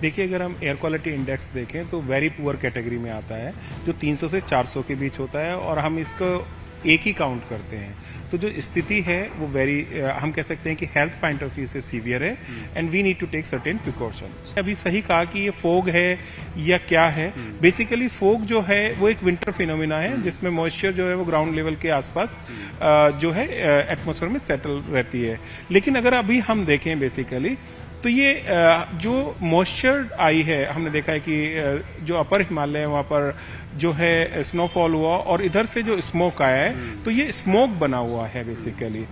देखिए, अगर हम एयर क्वालिटी इंडेक्स देखें तो वेरी पुअर कैटेगरी में आता है, जो 300 से 400 के बीच होता है, और हम इसको एक ही काउंट करते हैं। तो जो स्थिति है वो हम कह सकते हैं कि हेल्थ पॉइंट ऑफ व्यू से सीवियर है, and we need to take certain precautions. अभी सही कहा कि ये फोग है या क्या है। बेसिकली फोग जो है वो एक विंटर फिनोमिना है, जिसमें मॉइस्चर जो है वो ग्राउंड लेवल के आसपास जो है एटमॉस्फेयर में सेटल रहती है। लेकिन अगर अभी हम देखें बेसिकली तो ये जो मॉइस्चर आई है, हमने देखा है कि जो अपर हिमालय है वहाँ पर जो है स्नोफॉल हुआ, और इधर से जो स्मोक आया है तो ये स्मोक बना हुआ है बेसिकली।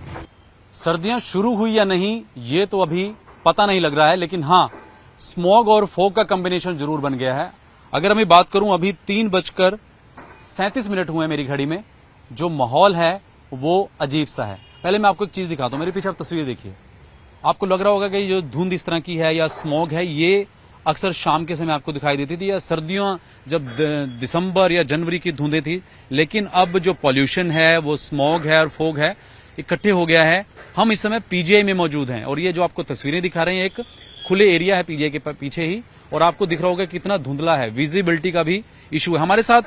सर्दियां शुरू हुई या नहीं ये तो अभी पता नहीं लग रहा है, लेकिन हाँ, स्मॉग और फोग का कॉम्बिनेशन जरूर बन गया है। अगर मैं बात करूं, अभी 3:37 हुए हैं मेरी घड़ी में। जो माहौल है वो अजीब सा है। पहले मैं आपको एक चीज दिखाता हूं। मेरे पीछे आप तस्वीर देखिए। आपको लग रहा होगा कि जो धुंध इस तरह की है या स्मॉग है, ये अक्सर शाम के समय आपको दिखाई देती थी, या सर्दियों जब दिसंबर या जनवरी की धुंधें थी। लेकिन अब जो पॉल्यूशन है, वो स्मॉग है और फोग है, इकट्ठे हो गया है। हम इस समय पीजीआई में मौजूद हैं, और ये जो आपको तस्वीरें दिखा रहे हैं, एक खुले एरिया है पीजीआई के पीछे ही, और आपको दिख रहा होगा कितना धुंधला है। विजिबिलिटी का भी इशू है। हमारे साथ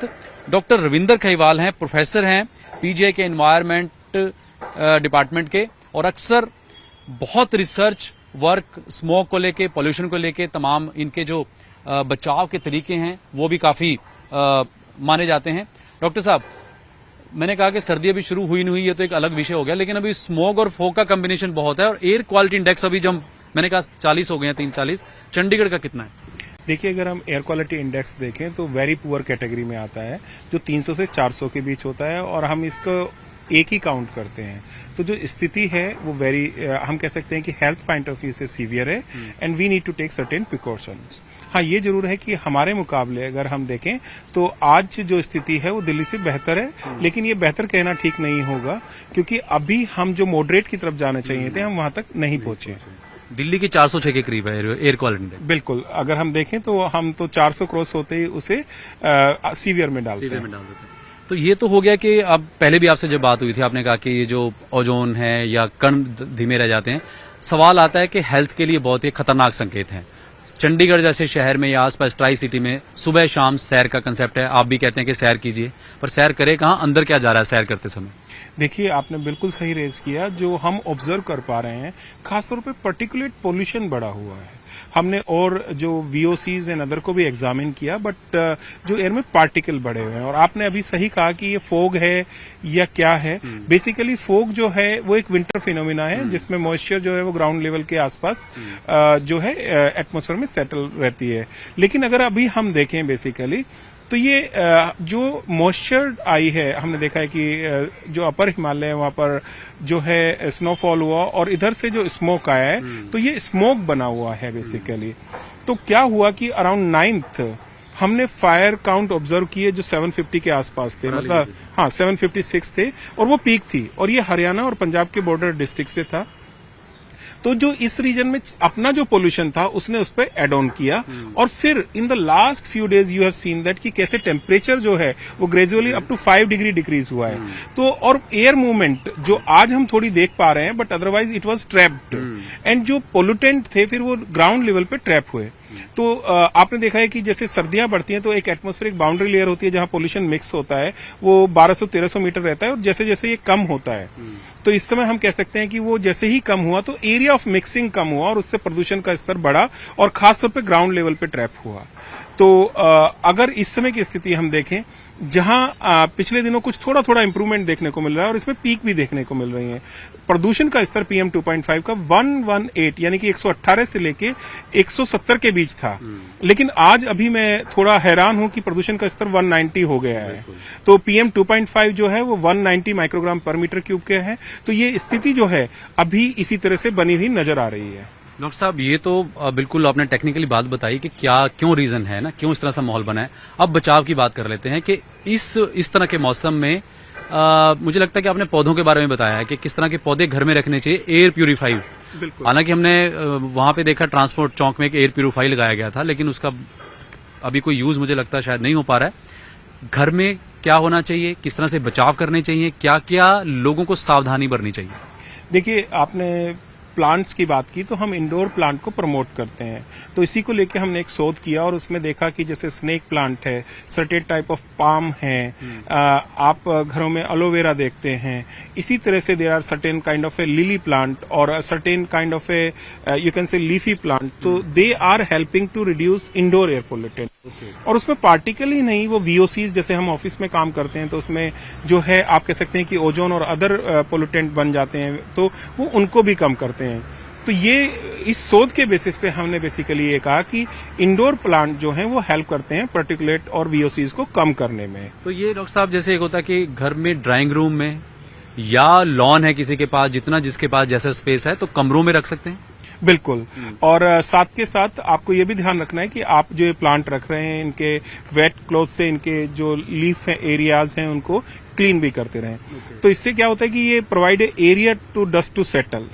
डॉक्टर रविंदर खईवाल हैं, प्रोफेसर हैं पीजीआई के एनवायरमेंट डिपार्टमेंट के, और अक्सर बहुत रिसर्च वर्क स्मोक को लेके, पॉल्यूशन को लेके, तमाम इनके जो बचाव के तरीके हैं वो भी काफी माने जाते हैं। डॉक्टर साहब, मैंने कहा कि सर्दी अभी शुरू हुई नहीं हुई, ये तो एक अलग विषय हो गया, लेकिन अभी स्मोक और फोग का कॉम्बिनेशन बहुत है, और एयर क्वालिटी इंडेक्स अभी जब मैंने कहा 40 हो गए हैं, 340। चंडीगढ़ का कितना है? देखिए, अगर हम एयर क्वालिटी इंडेक्स देखें तो वेरी पुअर कैटेगरी में आता है, जो 300 से 400 के बीच होता है, और हम इसको एक ही काउंट करते हैं। तो जो स्थिति है वो हम कह सकते हैं कि हेल्थ पॉइंट ऑफ व्यू से सीवियर है, and we need to take certain precautions. हाँ, ये जरूर है कि हमारे मुकाबले अगर हम देखें तो आज जो स्थिति है वो दिल्ली से बेहतर है, लेकिन ये बेहतर कहना ठीक नहीं होगा, क्योंकि अभी हम जो मॉडरेट की तरफ जाना चाहिए थे, हम वहां तक नहीं पहुंचे। दिल्ली की 406 के करीब है एयर क्वालिटी इंडेक्स। बिल्कुल, अगर हम देखें तो हम तो 400 क्रॉस होते ही उसे सीवियर में डालते हैं। तो ये तो हो गया कि अब पहले भी आपसे जब बात हुई थी, आपने कहा कि ये जो ओजोन है या कण धीमे रह जाते हैं। सवाल आता है कि हेल्थ के लिए बहुत ही खतरनाक संकेत हैं। चंडीगढ़ जैसे शहर में या आसपास ट्राई सिटी में सुबह शाम सैर का कंसेप्ट है। आप भी कहते हैं कि सैर कीजिए, पर सैर करे कहाँ, अंदर क्या जा रहा है सैर करते समय? देखिए, आपने बिल्कुल सही रेज किया। जो हम ऑब्जर्व कर पा रहे हैं, खासतौर पे पर्टिकुलेट पोल्यूशन बढ़ा हुआ है। हमने और जो वीओसीज एंड अदर को भी एग्जामिन किया, बट जो एयर में पार्टिकल बढ़े हुए हैं। और आपने अभी सही कहा कि ये फोग है या क्या है। बेसिकली फोग जो है वो एक विंटर फिनोमिना है, जिसमें मॉइस्चर जो है वो ग्राउंड लेवल के आसपास जो है एटमॉस्फेयर में सेटल रहती है। लेकिन अगर अभी हम देखें बेसिकली तो ये जो मॉइस्चर आई है, हमने देखा है कि जो अपर हिमालय है वहाँ पर जो है स्नोफॉल हुआ, और इधर से जो स्मोक आया है तो ये स्मोक बना हुआ है बेसिकली। तो क्या हुआ कि अराउंड 9th हमने फायर काउंट ऑब्जर्व किए जो 750 के आसपास थे, मतलब हाँ 756 थे, और वो पीक थी, और ये हरियाणा और पंजाब के बॉर्डर डिस्ट्रिक्ट से था। तो जो इस रीजन में अपना जो पोल्यूशन था उसने उस पर एड ऑन किया, और फिर in the last few days you have seen that कि कैसे टेम्परेचर जो है वो gradually up to 5 degree decrease हुआ है। तो और एयर मूवमेंट जो आज हम थोड़ी देख पा रहे हैं, but otherwise it was trapped, and जो पोल्यूटेंट थे फिर वो ग्राउंड लेवल पे ट्रैप हुए। तो आपने देखा है कि जैसे सर्दियां बढ़ती हैं तो एक एटमॉस्फेरिक बाउंड्री लेयर होती है जहां पोल्यूशन मिक्स होता है, वो 1200-1300 मीटर रहता है, और जैसे जैसे ये कम होता है तो इस समय हम कह सकते हैं कि वो जैसे ही कम हुआ तो एरिया ऑफ मिक्सिंग कम हुआ, और उससे प्रदूषण का स्तर बढ़ा, और खासतौर पे ग्राउंड लेवल पे ट्रैप हुआ। तो अगर इस समय की स्थिति हम देखें, जहां पिछले दिनों कुछ थोड़ा थोड़ा इंप्रूवमेंट देखने को मिल रहा है, और इसमें पीक भी देखने को मिल रही है। प्रदूषण का स्तर PM 2.5 का 118 यानी कि 118 से लेके 170 के बीच था, लेकिन आज अभी मैं थोड़ा हैरान हूं कि प्रदूषण का स्तर 190 हो गया है। तो PM 2.5 जो है वो 190 माइक्रोग्राम पर मीटर क्यूब के है। तो ये स्थिति जो है अभी इसी तरह से बनी हुई नजर आ रही है। डॉक्टर साहब, ये तो बिल्कुल आपने टेक्निकली बात बताई कि क्यों रीजन है ना, क्यों इस तरह से माहौल बना है। अब बचाव की बात कर लेते हैं कि इस तरह के मौसम में मुझे लगता है कि आपने पौधों के बारे में बताया है कि किस तरह के पौधे घर में रखने चाहिए, एयर प्यूरिफाई। हालांकि हमने वहां पे देखा ट्रांसपोर्ट चौक में एक एयर प्यूरिफाई लगाया गया था, लेकिन उसका अभी कोई यूज मुझे लगता है शायद नहीं हो पा रहा है। घर में क्या होना चाहिए, किस तरह से बचाव करने चाहिए, क्या क्या लोगों को सावधानी बरतनी चाहिए? देखिए, आपने प्लांट्स की बात की तो हम इंडोर प्लांट को प्रमोट करते हैं, तो इसी को लेके हमने एक शोध किया और उसमें देखा कि जैसे स्नेक प्लांट है, सर्टेन टाइप ऑफ पाम है, आप घरों में एलोवेरा देखते हैं, इसी तरह से there are certain kind of a lily plant और certain kind of a you can say leafy plant, तो they are helping to reduce indoor air pollutant. और उसमें पार्टिकल ही नहीं, वो वीओसीज जैसे हम ऑफिस में काम करते हैं तो उसमें जो है आप कह सकते हैं कि ओजोन और अदर पोल्यूटेंट बन जाते हैं, तो वो उनको भी कम करते हैं। तो ये इस शोध के बेसिस पे हमने बेसिकली ये कहा कि इंडोर प्लांट जो हैं वो हेल्प करते हैं पार्टिकुलेट और वीओसीज को कम करने में। तो ये डॉक्टर साहब जैसे एक होता है कि घर में ड्राइंग रूम में या लॉन है किसी के पास, जितना जिसके पास जैसा स्पेस है तो कमरों में रख सकते हैं। बिल्कुल, और साथ के साथ आपको ये भी ध्यान रखना है कि आप जो ये प्लांट रख रहे हैं इनके वेट क्लॉथ से इनके जो लीफ एरियाज हैं उनको क्लीन भी करते रहें। तो इससे क्या होता है कि ये provide area to dust to settle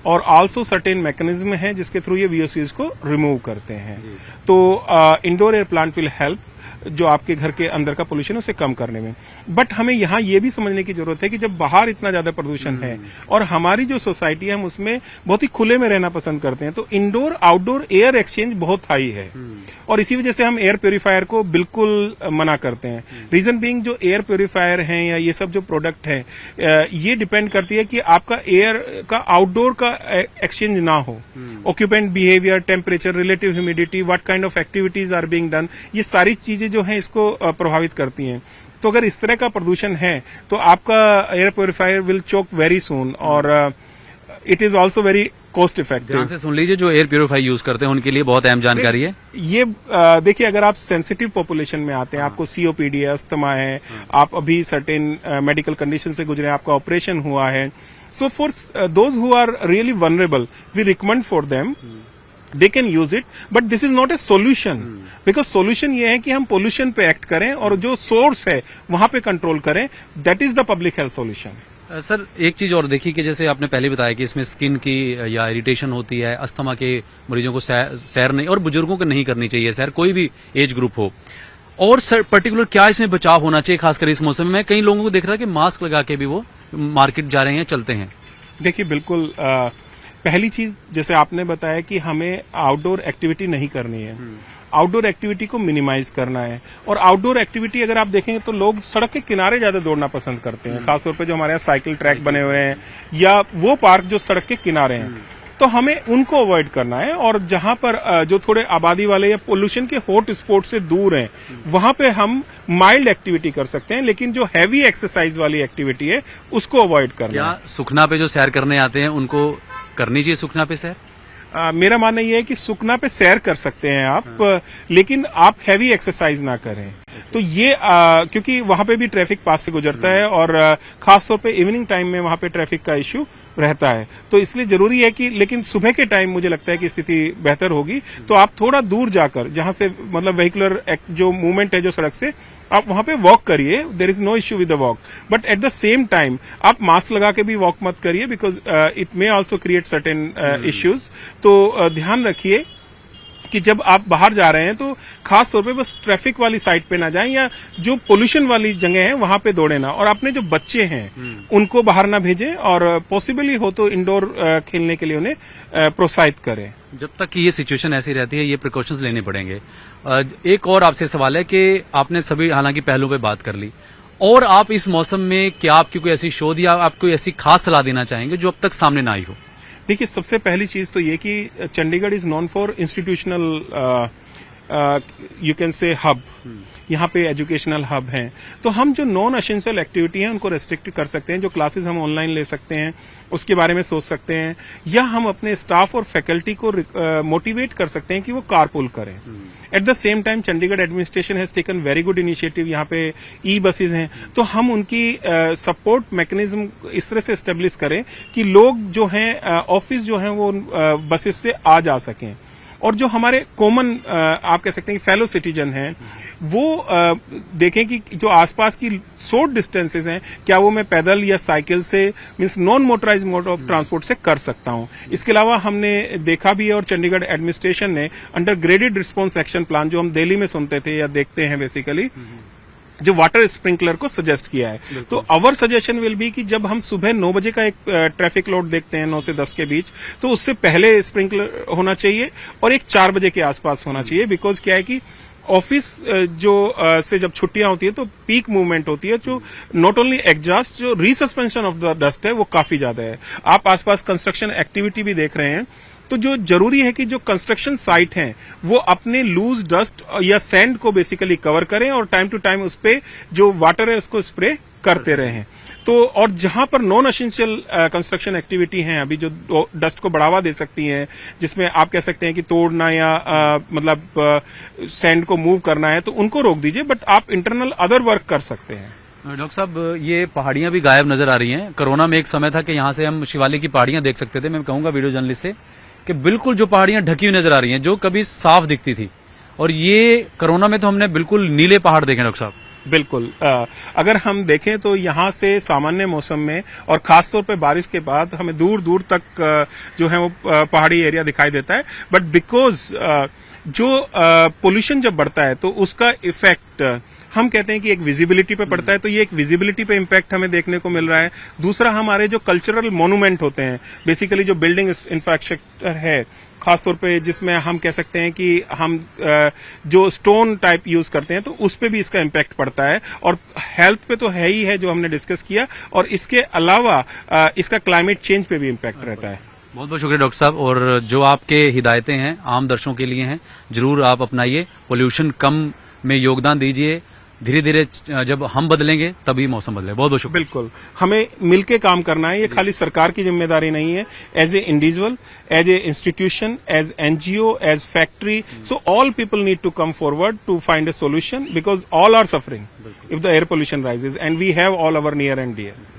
और आल्सो सर्टेन मैकेनिज्म है जिसके थ्रू ये वीओसीज को रिमूव करते हैं। तो indoor air plant will help जो आपके घर के अंदर का पोल्यूशन है उसे कम करने में। बट हमें यहाँ ये भी समझने की जरूरत है कि जब बाहर इतना ज्यादा प्रदूषण है और हमारी जो सोसाइटी है हम उसमें बहुत ही खुले में रहना पसंद करते हैं, तो इंडोर आउटडोर एयर एक्सचेंज बहुत हाई है और इसी वजह से हम एयर प्योरीफायर को बिल्कुल मना करते हैं। रीजन बीइंग जो एयर प्योरीफायर हैं या ये सब जो प्रोडक्ट है ये डिपेंड करती है कि आपका एयर का आउटडोर का एक्सचेंज ना हो। Occupant behaviour, temperature, relative humidity, what kind of activities are being done, ये सारी चीजें जो हैं इसको प्रभावित करती हैं। तो अगर इस तरह का प्रदूषण है तो आपका air purifier will choke very soon और it is also very cost effective. ध्यान से सुन लीजिए, जो एयर प्योरीफायर यूज करते हैं उनके लिए बहुत अहम जानकारी है ये। देखिए, अगर आप सेंसिटिव पॉपुलेशन में आते हैं, आपको सीओपीडी है, अस्थमा है, आप अभी सर्टेन मेडिकल कंडीशन से गुजरे, आपका ऑपरेशन हुआ है, so for those who are really vulnerable we recommend for them they can use it, but this is not a solution, because solution ये है कि हम पोल्यूशन पे एक्ट करें और जो सोर्स है वहां पे कंट्रोल करें, that is the public health solution। Sir एक चीज और देखिए कि जैसे आपने पहले बताया कि इसमें स्किन की या इरिटेशन होती है, अस्थमा के मरीजों को सैर नहीं, और बुजुर्गों को नहीं करनी चाहिए सैर, कोई भी एज ग्रुप हो। और सर पर्टिकुलर क्या इसमें बचाव होना चाहिए खासकर इस मौसम में? कई लोगों को देख रहा है कि मास्क लगा के भी वो मार्केट जा रहे हैं, चलते हैं। देखिए, बिल्कुल पहली चीज जैसे आपने बताया कि हमें आउटडोर एक्टिविटी नहीं करनी है, आउटडोर एक्टिविटी को मिनिमाइज करना है। और आउटडोर एक्टिविटी अगर आप देखेंगे तो लोग सड़क के किनारे ज्यादा दौड़ना पसंद करते हैं, खासतौर पे जो हमारे यहाँ साइकिल ट्रैक बने हुए हैं या वो पार्क जो सड़क के किनारे हैं, तो हमें उनको अवॉइड करना है। और जहां पर जो थोड़े आबादी वाले या पोल्यूशन के हॉट स्पॉट से दूर हैं वहां पे हम माइल्ड एक्टिविटी कर सकते हैं, लेकिन जो हैवी एक्सरसाइज वाली एक्टिविटी है उसको अवॉइड करना है। सुखना पे जो सैर करने आते हैं उनको करनी चाहिए सुखना पे सैर? मेरा मानना यह है कि सुखना पे सैर कर सकते हैं आप, लेकिन आप हैवी एक्सरसाइज ना करें। तो ये क्योंकि वहां पे भी ट्रैफिक पास से गुजरता है और खासतौर पे इवनिंग टाइम में वहां पे ट्रैफिक का इश्यू रहता है, तो इसलिए जरूरी है कि, लेकिन सुबह के टाइम मुझे लगता है कि स्थिति बेहतर होगी। तो आप थोड़ा दूर जाकर, जहां से मतलब वेहिकुलर जो मूवमेंट है जो सड़क से, आप वहां पे वॉक करिए, there is no issue with the walk, but at the same time आप मास्क लगा के भी वॉक मत करिए, because it may also create certain issues. तो ध्यान रखिए कि जब आप बाहर जा रहे हैं तो खास तौर पे बस ट्रैफिक वाली साइड पे ना जाएं या जो पोल्यूशन वाली जगह है वहां पे दौड़े ना, और अपने जो बच्चे हैं उनको बाहर ना भेजें और पॉसिबली हो तो इंडोर खेलने के लिए उन्हें प्रोत्साहित करें। जब तक कि ये सिचुएशन ऐसी रहती है ये प्रिकॉशंस लेने पड़ेंगे। एक और आपसे सवाल है कि आपने सभी हालांकि पहलुओं पे बात कर ली, और आप इस मौसम में क्या आपकी कोई ऐसी शोध या आप कोई ऐसी खास सलाह देना चाहेंगे जो अब तक सामने ना आई हो? देखिए, सबसे पहली चीज तो ये कि Chandigarh is known for institutional you can से हब, यहाँ पे एजुकेशनल हब हैं, तो हम जो नॉन एसेंशियल एक्टिविटी हैं उनको रेस्ट्रिक्ट कर सकते हैं। जो क्लासेस हम ऑनलाइन ले सकते हैं उसके बारे में सोच सकते हैं, या हम अपने स्टाफ और फैकल्टी को मोटिवेट कर सकते हैं कि वो कारपूल करें। Eight the same time Chandigarh administration has taken very good initiative, यहाँ पे ई बसेज हैं, तो हम उनकी सपोर्ट मैकेनिज्म इस तरह से एस्टेब्लिश करें कि लोग जो हैं ऑफिस जो हैं वो बसेस से आ जा सकें। और जो हमारे कॉमन आप कह सकते हैं कि फेलो सिटीजन हैं वो देखें कि जो आसपास की शॉर्ट डिस्टेंसेस हैं क्या वो मैं पैदल या साइकिल से means non motorise mode of transport से कर सकता हूं। इसके अलावा हमने देखा भी है और चंडीगढ़ एडमिनिस्ट्रेशन ने under graded response action plan, जो हम दिल्ली में सुनते थे या देखते हैं बेसिकली, जो वाटर स्प्रिंकलर को सजेस्ट किया है। तो आवर सजेशन विल बी कि जब हम सुबह 9 बजे का एक ट्रैफिक लोड देखते हैं 9 से 10 के बीच, तो उससे पहले स्प्रिंकलर होना चाहिए और एक 4 बजे के आसपास होना चाहिए। बिकॉज क्या है कि ऑफिस जो से जब छुट्टियां होती है तो पीक मूवमेंट होती है, जो नॉट ओनली एग्जॉस्ट, जो रीसस्पेंशन ऑफ द डस्ट है वो काफी ज्यादा है। आप आसपास कंस्ट्रक्शन एक्टिविटी भी देख रहे हैं, तो जो जरूरी है कि जो कंस्ट्रक्शन साइट हैं वो अपने लूज डस्ट या सैंड को बेसिकली कवर करें और टाइम टू टाइम उस पे जो वाटर है उसको स्प्रे करते रहें। तो और जहां पर नॉन एसेंशियल कंस्ट्रक्शन एक्टिविटी हैं अभी जो डस्ट को बढ़ावा दे सकती हैं, जिसमें आप कह सकते हैं कि तोड़ना या मतलब सैंड को मूव करना है, तो उनको रोक दीजिए, बट आप इंटरनल अदर वर्क कर सकते हैं। डॉक्टर साहब, ये पहाड़ियां भी गायब नजर आ रही हैं। कोरोना में एक समय था कि यहाँ से हम शिवालिक की पहाड़ियां देख सकते थे। मैं कहूंगा वीडियो जर्नलिस्ट से कि बिल्कुल जो पहाड़ियां ढकी हुई नजर आ रही हैं, जो कभी साफ दिखती थी, और ये कोरोना में तो हमने बिल्कुल नीले पहाड़ देखे डॉक्टर साहब। बिल्कुल। अगर हम देखें तो यहाँ से सामान्य मौसम में और खासतौर पे बारिश के बाद हमें दूर दूर तक जो है वो पहाड़ी एरिया दिखाई देता है, बट बिकॉज जो पोल्यूशन जब बढ़ता है तो उसका इफेक्ट हम कहते हैं कि एक विजिबिलिटी पे पड़ता है, तो ये एक विजिबिलिटी पे इम्पैक्ट हमें देखने को मिल रहा है। दूसरा, हमारे जो कल्चरल मोन्यूमेंट होते हैं, बेसिकली जो बिल्डिंग इंफ्रास्ट्रक्चर है, खासतौर पे जिसमें हम कह सकते हैं कि हम जो स्टोन टाइप यूज करते हैं, तो उस पे भी इसका इम्पैक्ट पड़ता है। और हेल्थ पे तो है ही है जो हमने डिस्कस किया, और इसके अलावा इसका क्लाइमेट चेंज पे भी इम्पैक्ट रहता है। बहुत बहुत शुक्रिया डॉक्टर साहब। और जो आपके हिदायतें हैं आम दर्शकों के लिए हैं, जरूर आप अपनाइए, पोल्यूशन कम में योगदान दीजिए। धीरे धीरे जब हम बदलेंगे तभी मौसम बदलेगा। बहुत बहुत शुक्रिया। बिल्कुल, हमें मिलके काम करना है, ये खाली सरकार की जिम्मेदारी नहीं है। As a individual, as a institution, as NGO, as factory, so all people need to come forward to find a solution, because all are suffering if the air pollution rises and we have all our near and dear.